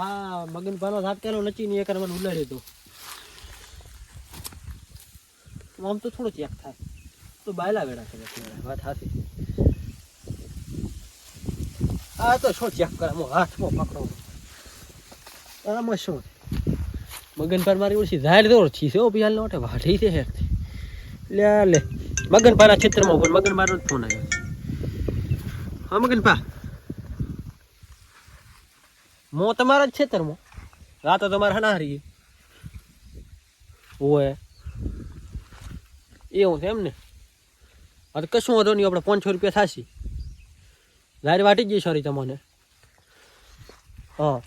હા મગન પાનો હાથ કેલો નચી ની એકર મને ઉલાડ્યો તો આમ તો થોડો ચેક થાય તો બાયલા વેડા છે વાત હાથી આ તો શું ચેક કરે મો હાથમાં પકડો આમાં શું મગન પર મારી ઓછી ઝાડ દોર છી છે ઓ પિયાલ નોટે વાઢી છે હેર લે લે મગન પાના ક્ષેત્રમાં ઉપર મગન મારો ફોન આવ્યો હા મગન પા મો તમારા જ ક્ષેત્રમાં રાતો તમારે હનારી ઓય એવું છે એમ ને હા તો કશું વાંધો નહીં આપણે 500 રૂપિયા થશે ઝાડ વાટી જઈ સોરી તમને હા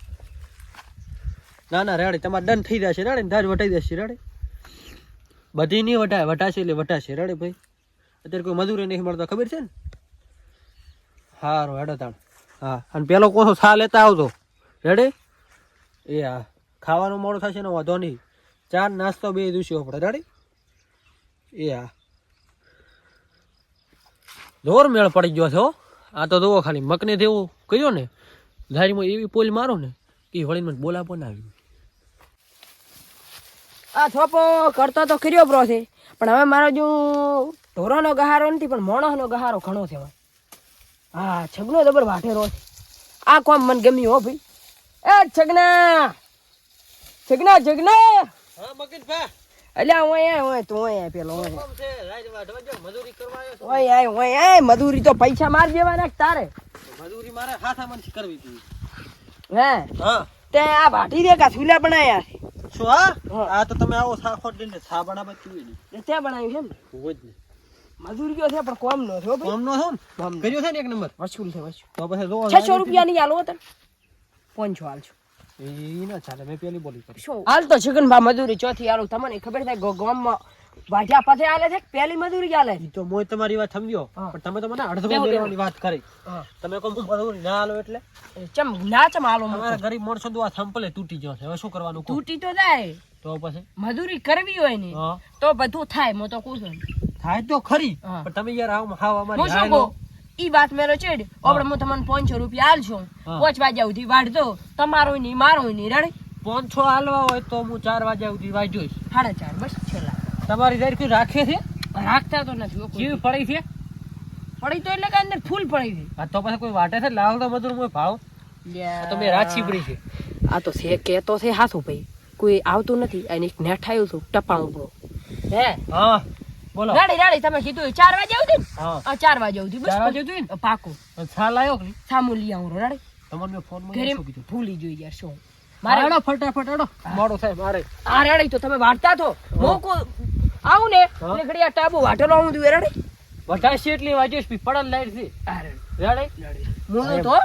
ના ના રેડી તમારે ડન થઈ જશે રેડી ને ધાર વટાઈ જશે રેડી બધી નહીં વટાય વટાશે એટલે વટાશે રેડી ભાઈ અત્યારે કોઈ મજૂરી નહીં મળતો ખબર છે ને સારું હેડો તાણ હા અને પેલો કોસો છા લેતા આવજો રેડી એ હા ખાવાનું મોડું થશે ને વાંધો નહીં ચા નાસ્તો બે દૂસી આપણે રેડી એ હા જોર મેળ પડી ગયો છે હો આ તો જુઓ ખાલી મકને દેવો કર્યો ને ધારીમાં એવી પોલ મારો ને કે વળી મને બોલા પણ આવ્યું આ થોપો કરતો તો કર્યો બ્રો છે પણ હવે મારો જો ઢોરાનો ગહારો નથી પણ મોણસનો ગહારો ઘણો છે હા છગનો જબર વાઠેરો છે આ કોમ મને ગમ્યું હો ભાઈ એ છગના છગના છગના હા મગન ભા અલ્યા ઓય તું ઓય પેલો ઓય કોમ છે રાજ વાઢવા મજૂરી કરવા આવ્યો ઓય મજૂરી તો પૈસા માર દેવાના તારે મજૂરી મારે હાથા મનથી કરવી હતી હે હા તે આ વાટી દે કા સુલા બનાયા છે શું હા આ તો તમે આવો સા ખોટ દઈને સા બનાવવા ચૂવી ને તે બનાવ્યું છે ને હોય જ ને મજૂરી કયો છે પણ કોમ નો છો ભાઈ કોમ નો છો ને કર્યો છે ને એક નંબર વસૂલ છે વસૂલ તો પછી જો 600 રૂપિયા ની આલો તને 500 હાલજો એ ના ચાલે મેં પેલી બોલી કરી શું હાલ તો છગનભા મજૂરી ચોથી આલો તમને ખબર થાય ગામમાં વાઢ્યા પાસે આલે છે પહેલી મજૂરી આલે ઈ તો મોય તમારી વાત સમજ્યો પણ તમે તો મને અડધો લેવાની વાત કરી તમે કોમ મજૂરી ના આલો એટલે ચમ ના ચમ આલો તમારા ગરીબ માણસો તો આ સંપલે તૂટી ગયો છે હવે શું કરવાનું કહો? તૂટી તો જાય તો પછી મજૂરી કરવી હોય ને હા તો બધું થાય મો તો કહું છું થાય તો ખરી હા. પણ તમે યાર હાવ હું અમારી શું હાયલો કહું ઈ વાત મેરો છેડ આપણે હું તમને 500 રૂપિયા આલશું 5 વાગ્યા સુધી વાઢ દો તમારો નહીં મારો નહીં રેડી 500 હાલવા હોય તો હું 4 વાગ્યા સુધી વાંચોઈશ 4.5 બસ છેલ્લા તમારી જાર કોઈ રાખે છે રાખતા તો નથી કેવી પડી છે પડી તો એટલે કે અંદર ફૂલ પડી છે આ તો પછી કોઈ વાટે છે લાવ તો મજૂર મોય ભાવ આ તો મેં રાત છીપડી છે આ તો છે કેતો છે હાથું ભાઈ કોઈ આવતું નથી અને એક નેટ આવ્યું હતું ટપાણું બ્રો હે હા બોલો રાડી તમે કીધું 4 વાગે આવતી ને હા 4 વાગે આવતી બસ 4 વાગે આવતી ને? પાકું છાલ આવ્યો કે સામુ લઈ આવું રાડી તમને મેં ફોન માં ઘરે શું કીધું ભૂલી જોઈ યાર શું મારે ફટાફટ આડો મોડો થાય મારે આ રાડી તો તમે વાટતા તો મોકો આવું ને એટલે ઘડી આ ટાબુ વાટેલો આવું તું રાડી વધારે એટલી વાંચીશ પડલ લાઈટ છે રેડી મોનો તો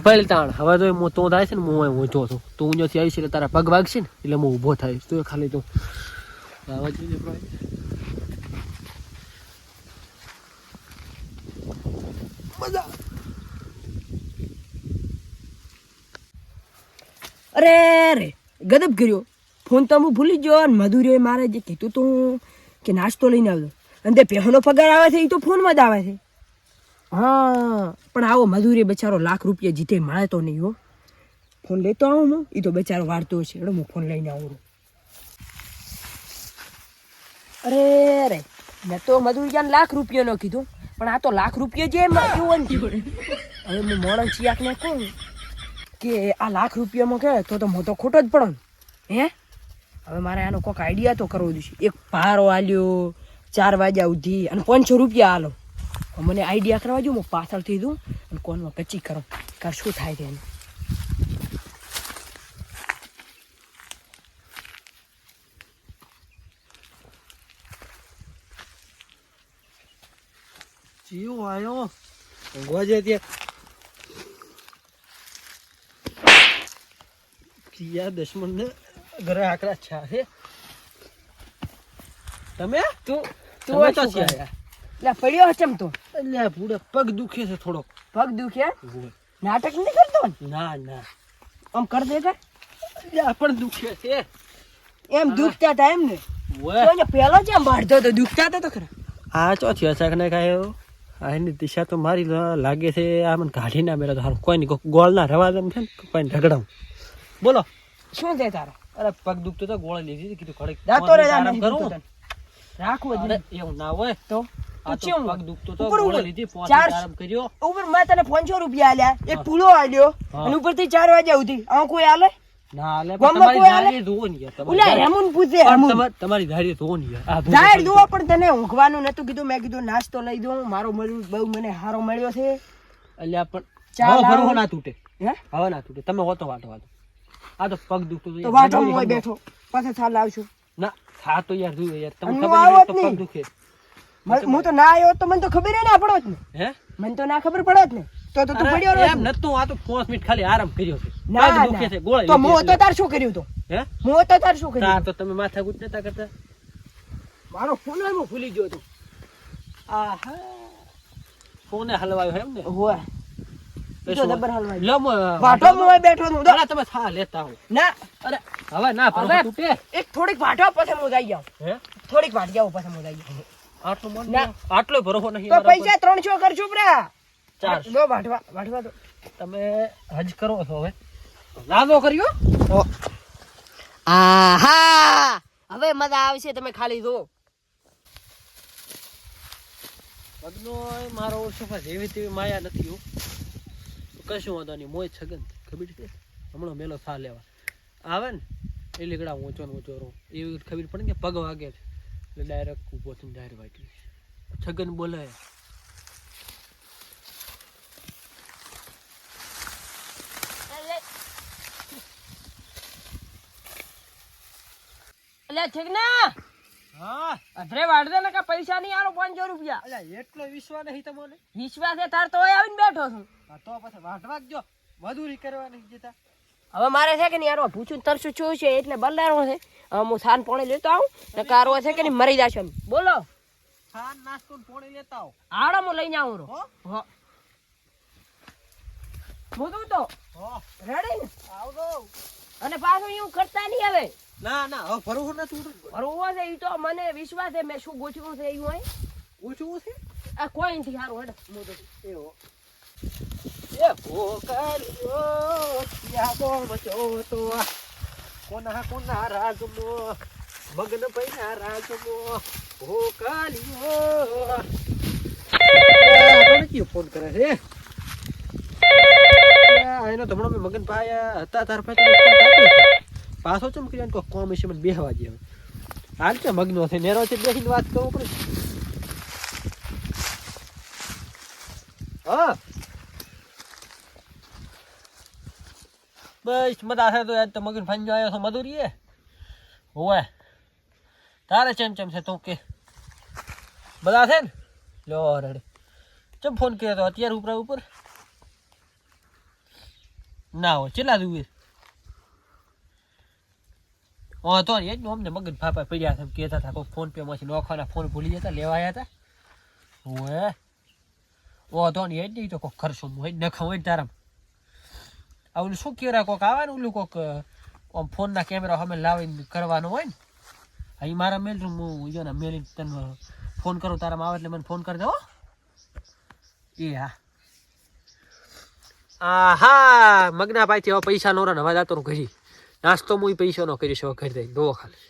પહેલ તાણ હવે તો હું તો થાય છે ને હું ઊંચો છું તું ઊંચોથી આવીશ એટલે તારા પગ વાગશે ને એટલે હું ઊભો થઈશ તું ખાલી તું આવા જોઈએ મજા અરે રે ગદબ કર્યો ફોન તો હું ભૂલી ગયો અને મધુરીએ મારે જે કીધું તું કે નાસ્તો લઈને આવજો અને તે પહેલો પગાર આવે છે એ તો ફોનમાં જ આવે છે હા પણ આવો મજૂરી બચારો લાખ રૂપિયા જીતે મળે તો નહીં હો ફોન લેતો આવું હું એ તો બચારો વાળતો હશે એટલે હું ફોન લઈને આવું અરે રે મેં તો મજૂરી લાખ રૂપિયાનો કીધું પણ આ તો લાખ રૂપિયા જે એવું હવે હું મોડન ચિયાકને કહું કે આ લાખ રૂપિયામાં કહે તો મોટો ખોટો જ પડે હે હવે મારે આનો કોઈક આઈડિયા તો કરવો જોઈશે એક પારો આલ્યો 4 વાગ્યા સુધી અને 500 રૂપિયા આલો મને આઈડિયા કરવા જો હું પાછળથી દઉં અને કોનમાં કચ્ચી કરો કાર શું થાય છે એને જીવ આયો ગોજે ત્યાં દુશ્મન ને ઘરે આકરા છા છે તમે તું તમે તો શું છે કરે? લે પડ્યો ચમ તો એટલે પૂડે પગ દુખે છે થોડોક પગ દુખ્યા નાટક નથી કરતો ને ના ના આમ કર દે કે એટલે પણ દુખે છે એમ દુખતા હતા એમ ને તો પેલો જેમ બાળતો તો દુખતા હતા તો ખરા આ ચોથી અચાક ને કાંઈ આ એની દિશા તો મારી લાગે છે આ મને કાઢી ના મેળા તો હારું કોઈ નહીં ગોળ ના રવા દમ છે ને કોઈ ઢગડાવું બોલો. શું છે તારે? અરે પગ દુખતો તો ગોળી લીધી હતી, કીધું ઘડીક જાતો રે આરામ નહીં કરું. દુખતો તને. રાખવું જ અરે નહીં. એવું ના હોય તો આ તો ચેવું? પગ દુખતો તો ઉપર ગોળી ઉપર. લીધી, 5 ચાર- મિનિટ આરામ કર્યો. ઉપર મેં તને 500 રૂપિયા આલ્યા, એક હા. પૂળો આલ્યો, હા. અને ઉપરથી 4 વાગ્યા સુધી આવું કોઈ આલે? ના લે ગામમાં તમારી કોઈ આલે? ધારી ધોવો ને યાર, તમારી ઓલા ધારી- હેમુન પૂછે, પણ હેમુન. તમારી ધારી ધોવો ને યાર. આ ધોવો જાહેર પડી જુઓ, પણ તને ઊંઘવાનું નતું કીધું. મેં કીધું નાસ્તો લઈ દઉં, મારો મળ્યું બહુ મને હારો મળ્યો છે. અલ્યા પણ ચા હવે લાવો. ભરવો ના તૂટે, હે? હવે ના તૂટે. તમે હોતો વાટો. આ તો પગ દુખતો તો વાટો હું બેઠો, પાછા થાળ લાવશું. ના થા તો યાર જુઓ યાર, તમને હું ખબર આવત નહીં તો નહીં. પગ દુખે. હું તો ના આવ્યો તો મને તો ખબર ના પડત ને. હે મને તો ના ખબર પડત ને. તો તું અરે પડ્યો એમ રહો. નતું, આ તો 5 મિનિટ ખાલી આરામ કર્યો છે. ના, પગ દુખે ના. છે, ગોળી તો લીધી હું તો એટલે. તાર શું કર્યું તું? હે હું તો તાર શું તાર કર્યું? તો તમે માથા ગુટ નતા કરતા. મારો ફોન હું ભૂલી ગયો તો. આહા ફોને હલવાયો એમ ને. હોય. તો તો શું? જબર હલવાઈ. લો મો વાટો મોય બેઠો હું તો. અલા તમે થા લેતા હો. ના, અરે હવે ના હવે ભરવો તૂટે. એક થોડીક વાટો પછી હું જઈ જાઉં. હે થોડીક વાટ જાઉં પછી હું જઈ જાઉં. આટલું મન ના. આટલો ભરવો નહીં તો મારા પૈસા 300 કરજો બ્રા. 400. લો વાટવા તો. તમે હજ કરો છો હવે. લાદો કર્યો. આહા, હવે મજા આવશે, તમે ખાલી જો. પગનો મારો ઓછો જેવી તેવી માયા નથી હો. કશું વાંધો નહીં, મોય છગન ખબર છે હમણાં મેલો થા લેવા આવે ને એ લીગડા ઊંચો ને ઊંચો રહો એવી ખબર પડે ને કે પગ વાગે છે એટલે ડાયરેક્ટ ઊભો થઈને ડાયરેક્ટ વાગી છગન બોલે. અલ્યા છગના, હા અધરે વાટ દે ને કે પૈસા નહીં આલો 500 રૂપિયા. અલ્યા એટલો વિશ્વાસ નહીં તમને. વિશ્વાસ છે તાર તો ઓય આવીને બેઠો છું. આ તો પછી વાટવા જો મજૂરી કરવા નહીં જતા. હવે મારે છે કે નહીં યાર પૂછું તરશું છું છે એટલે બલ્લારો છે. હવે હું સાન પાણી લેતો આવું ને કારો છે કે નહીં મરી જાશે. બોલો ખાન નાસ્તો ને પોણી લેતા આવો. આડો હું લઈને આવું હો હો. હું તો હો રેડી ને. આવજો. અને પાછું એવું કરતા નહીં હવે. ના ના હવે ભરવું નથી ઉઠું. ભરવો છે એ તો મને વિશ્વાસ છે. મેં શું ગોઠવ્યું છે એવું હોય ઊંચું છે આ કોઈ નથી સારું હેડ. હું તો એવો એ ભોકલ્યો ત્યાગો મચો તો કોના કોના રાજમો મગન પૈના રાજમો ભોકલ્યો કયો ફોન કરે છે એનો ધમણો મેં મગન પાયા હતા તાર પાછો ચમકી જાય કોમ વિશે મને બેહવા દે હાલ છે મગનો છે નેરો છે બેસીને વાત કરવું પડે. હા બસ મજા છે તો આજ તો મગન ફાંજો આવ્યો છો મધુરી એ હોય તારે ચેમ છે તું કે બધા છે ને લો રેડી ચમ ફોન કર્યો તો અત્યારે ઉપર ના હોય ચેલા દુએ હા તો એ જ અમને મગન ફાફા પડ્યા છે કહેતા હતા કોઈ ફોન પે માંથી નોખવાના ફોન ભૂલી જતા લેવા આવ્યા હતા હોય ઓ તો એ જ નહીં તો કોઈક ખર્ચો હોય નખા હોય તારામ આ ઓલું શું કહેવાય કોઈક આવે ને ઓલું કોઈક આમ ફોનના કેમેરા સામે લાવીને કરવાનો હોય ને અહીં મારા મેલ હું જો ને મેલીને તને ફોન કરું તારામાં આવે એટલે મને ફોન કરી દો એ હા મગના પાસેથી હવે પૈસા નો રન હવે જાતો ઘરી નાસ્તો હું પૈસા નો કરીશ હવે ઘર દઈ દો ખાલી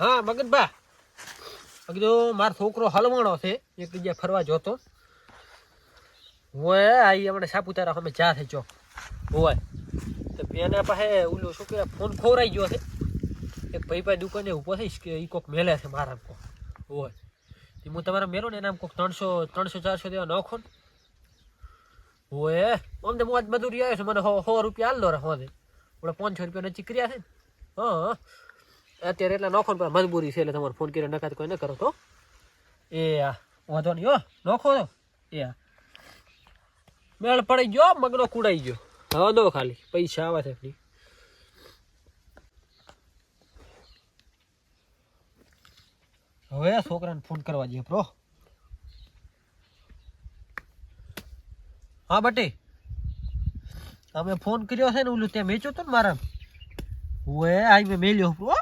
હા મગનબા કીધું મારો છોકરો હલવાણો છે એક જગ્યાએ ફરવા જોતો હોય આઈ આપણે સાપુતારા અમે જા થઈ ચોક હોય તો એના પાસે ઓલું શું કહેવાય ફોન ખોરાઈ ગયો છે એક ભાઈ દુકાને ઊભો થઈશ કે એ કોક મેલે છે મારા કોક હોય હું તમારા મેલો ને એના કોક 300-400 દેવા નાખો ને હોય અમને મોજ મજૂરી આવે છે મને 100 રૂપિયા હાલ દો રે હોદે ઓલા 500 રૂપિયા નક્કી કર્યા છે ને હા અત્યારે એટલે નોખો ને મજબૂરી છે એટલે તમારે ફોન કરીને નકાત કોઈ ન કરો તો એ આ વાંધો નહીં હો નોખો તો એ આ મેળ પડી ગયો મગનો કુડાઈ ગયો હવે દો ખાલી પૈસા આવે છે હવે છોકરાને ફોન કરવા જઈએ પ્રો હા બટી અમે ફોન કર્યો છે ને ઓલું ત્યાં મેચ્યો તો ને મારા હવે આઈ મેં મેલ્યો પ્રો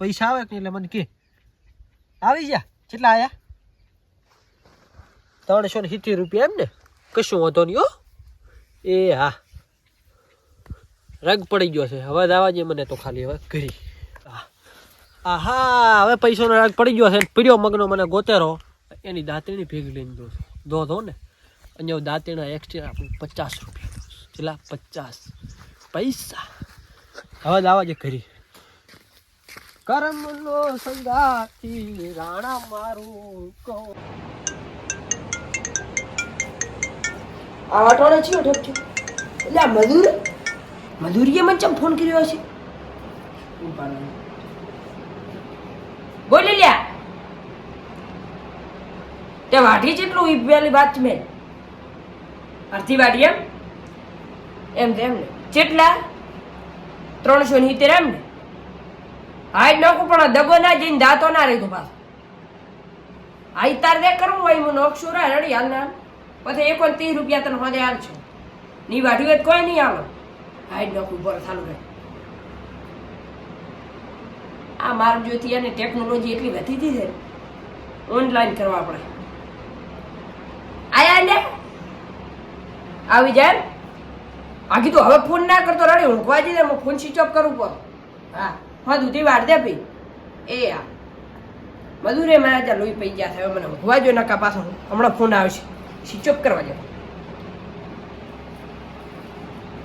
પૈસા આવે કે એટલે મને કે આવી જા કેટલા આયા 370 રૂપિયા એમ ને કશું વાંધો નહીં હો એ હા રગ પડી ગયો છે હવે દાવા જે મને તો ખાલી હવે કરી આહા હવે પૈસાનો રગ પડી ગયો છે પીડ્યો મગનો મને ગોતેરો એની દાંતણી ભેગી લઈને દો ને અહીંયા દાંતણા એક્સ્ટ્રા આપણે 50 રૂપિયા કેટલા 50 પૈસા હવે દાવા જે કરી કરમનો સંગાતી રાણા મારું કહો આ વાટોને છે ઠપ છે એટલે આ મધુરીએ મને ચમ ફોન કર્યો હશે બોલી લ્યા તે વાઢી જેટલું પેલી વાત મેં અડધી વાઢી એમ ને કેટલા 370 એમ ને હા નોખું પણ દગો ના જઈને દાંતો ના રહી તો પાછો હા તાર દે કરવું હોય હું નોખશું રે રડી હાલ ના પછી 30 રૂપિયા તને હોદે હાલ છો ની વાઢી હોય કોઈ નહીં આવે હા નોખું પર ચાલુ રહે આ માર્ગ જોઈતી અને ટેકનોલોજી એટલી વધી હતી છે ઓનલાઈન કરવા આપણે આયા ને આવી જાય આ કીધું હવે ફોન ના કરતો રડી હું વાજી દે હું ફોન સ્વિચ ઓફ કરવું પડે હા હા દૂધી વાળ દે ભાઈ એ આ મધુરે મારા ત્યાં લોહી પી ગયા થાય મને ઊંઘવા જો નકા પાછો હમણાં ફોન આવશે સ્વિચ ઓફ કરવા જાય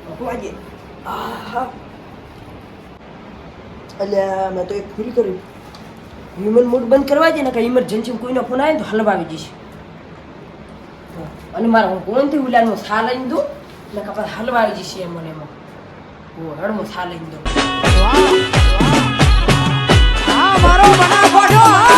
ઊંઘવા જઈએ હા અલ્યા મેં તો એક પૂરી કર્યું હ્યુમન મોડ બંધ કરવા છે ને કે ઇમરજન્સી કોઈનો ફોન આવે તો હલવાવી જઈશ અને મારા હું કોણથી ઉલાનું સા લઈને દઉં ને કપાસ હલવાવી જઈશ એમ મને એમાં હળમું સા લઈને દઉં મારો બના